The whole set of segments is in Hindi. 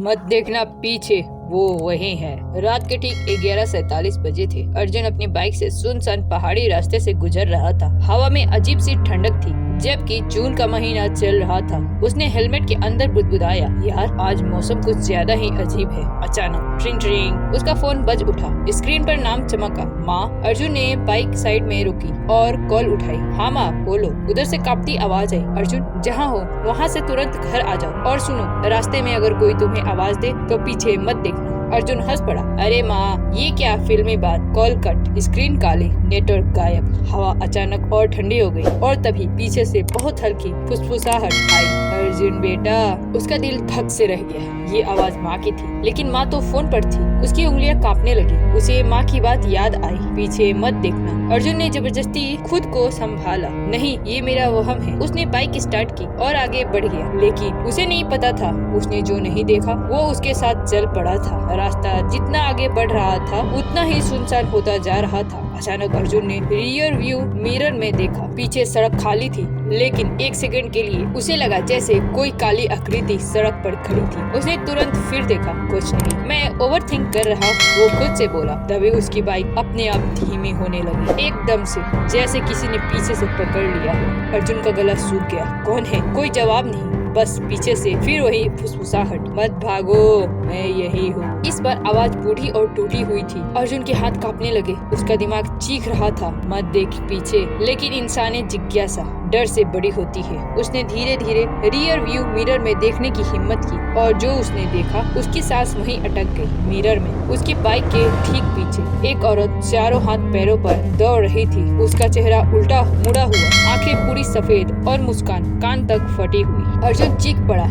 मत देखना पीछे, वो वही है। रात के ठीक 11:47 बजे थे। अर्जुन अपनी बाइक से सुनसान पहाड़ी रास्ते से गुजर रहा था। हवा में अजीब सी ठंडक थी, जबकि जून का महीना चल रहा था। उसने हेलमेट के अंदर बुदबुदाया, यार आज मौसम कुछ ज्यादा ही अजीब है। अचानक ट्रिंग ट्रिंग उसका फोन बज उठा। स्क्रीन पर नाम चमका, माँ। अर्जुन ने बाइक साइड में रुकी और कॉल उठाई। हाँ माँ बोलो। उधर से कांपती आवाज आई, अर्जुन जहाँ हो वहाँ से तुरंत घर आ जाओ, और सुनो रास्ते में अगर कोई तुम्हें आवाज दे तो पीछे मत देखना। अर्जुन हंस पड़ा, अरे माँ ये क्या फिल्मी बात। कॉल कट, स्क्रीन काली, नेटवर्क गायब। हवा अचानक और ठंडी हो गई और तभी पीछे से बहुत हल्की फुसफुसाहट आई। अर्जुन बेटा। उसका दिल धक से रह गया। ये आवाज माँ की थी, लेकिन माँ तो फोन पर थी। उसकी उंगलियां कांपने लगी। उसे माँ की बात याद आई, पीछे मत देखना। अर्जुन ने जबरदस्ती खुद को संभाला, नहीं ये मेरा वहम है। उसने बाइक स्टार्ट की और आगे बढ़ गया, लेकिन उसे नहीं पता था उसने जो नहीं देखा वो उसके साथ चल पड़ा था। रास्ता जितना आगे बढ़ रहा था उतना ही सुनसान होता जा रहा था। अचानक अर्जुन ने रियर व्यू मिरर में देखा। पीछे सड़क खाली थी, लेकिन एक सेकंड के लिए उसे लगा जैसे कोई काली आकृति सड़क पर खड़ी थी। उसने तुरंत फिर देखा, कुछ नहीं, मैं ओवरथिंक कर रहा हूँ, वो खुद से बोला। तभी उसकी बाइक अपने आप धीमी होने लगी, एकदम से, जैसे किसी ने पीछे से पकड़ लिया। अर्जुन का गला सूख गया। कौन है? कोई जवाब नहीं, बस पीछे से फिर वही फुसफुसाहट, मत भागो मैं यही हूँ। इस बार आवाज बूढ़ी और टूटी हुई थी। अर्जुन के हाथ कांपने लगे। उसका दिमाग चीख रहा था, मत देख पीछे। लेकिन इंसानी जिज्ञासा डर से बड़ी होती है। उसने धीरे धीरे रियर व्यू मिरर में देखने की हिम्मत की, और जो उसने देखा उसकी सांस वहीं अटक गई। मिरर में उसकी बाइक के ठीक पीछे एक औरत चारों हाथ पैरों पर दौड़ रही थी। उसका चेहरा उल्टा मुड़ा हुआ, आंखें पूरी सफेद और मुस्कान कान तक फटी हुई। अर्जुन चीख पड़ा,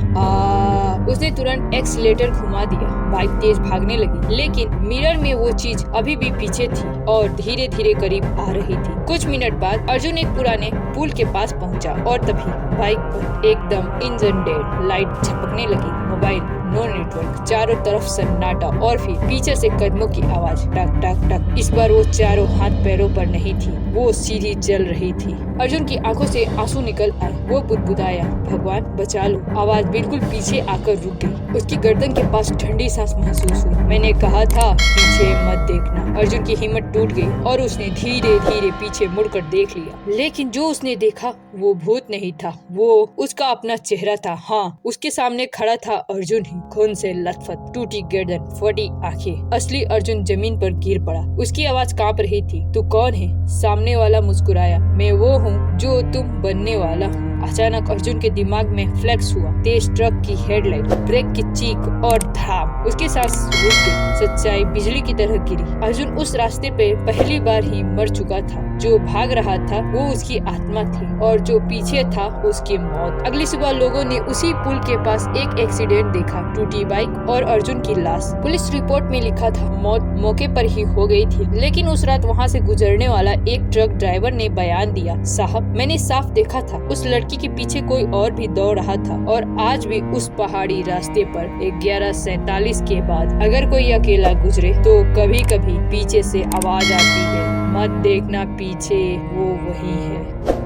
उसने तुरंत एक्सीलेटर घुमा दिया। बाइक तेज भागने लगी, लेकिन मिरर में वो चीज अभी भी पीछे थी और धीरे धीरे करीब आ रही थी। कुछ मिनट बाद अर्जुन एक पुराने पुल के पास पहुंचा, और तभी बाइक पर एकदम इंजन डेड, लाइट झपकने लगी। मोबाइल नो नेटवर्क, चारों तरफ सन्नाटा, और फिर पीछे से कदमों की आवाज, टक टक टक। इस बार वो चारों हाथ पैरों पर नहीं थी, वो सीधी चल रही थी। अर्जुन की आंखों से आंसू निकल आए। वो बुदबुदाया, भगवान बचा लो। आवाज बिल्कुल पीछे आकर रुक गई। उसकी गर्दन के पास ठंडी सांस महसूस हुई। मैंने कहा था पीछे मत देखना। अर्जुन की हिम्मत टूट गई और उसने धीरे धीरे पीछे मुड़कर देख लिया, लेकिन जो उसने देखा वो भूत नहीं था, वो उसका अपना चेहरा था। हाँ, उसके सामने खड़ा था अर्जुन ही, खून से लथपथ, टूटी गर्दन, फटी आंखें। असली अर्जुन जमीन पर गिर पड़ा। उसकी आवाज कांप रही थी, तू कौन है? सामने वाला मुस्कुराया, मैं वो हूँ जो तुम बनने वाला हूँ। अचानक अर्जुन के दिमाग में फ्लैश हुआ, तेज ट्रक की हेडलाइट, ब्रेक की चीख और धड़ाम। उसकी सांस रुक गई। सच्चाई बिजली की तरह गिरी। अर्जुन उस रास्ते पे पहली बार ही मर चुका था। जो भाग रहा था वो उसकी आत्मा थी, और जो पीछे था उसकी मौत। अगली सुबह लोगों ने उसी पुल के पास एक एक्सीडेंट देखा, टूटी बाइक और अर्जुन की लाश। पुलिस रिपोर्ट में लिखा था मौत मौके पर ही हो गई थी, लेकिन उस रात वहाँ से गुजरने वाला एक ट्रक ड्राइवर ने बयान दिया, साहब मैंने साफ देखा था उस लड़की के पीछे कोई और भी दौड़ रहा था, और आज भी उस पहाड़ी रास्ते पर 11:47 के बाद अगर कोई अकेला गुजरे तो कभी कभी पीछे से आवाज आती है, मत देखना पीछे, वो वही है।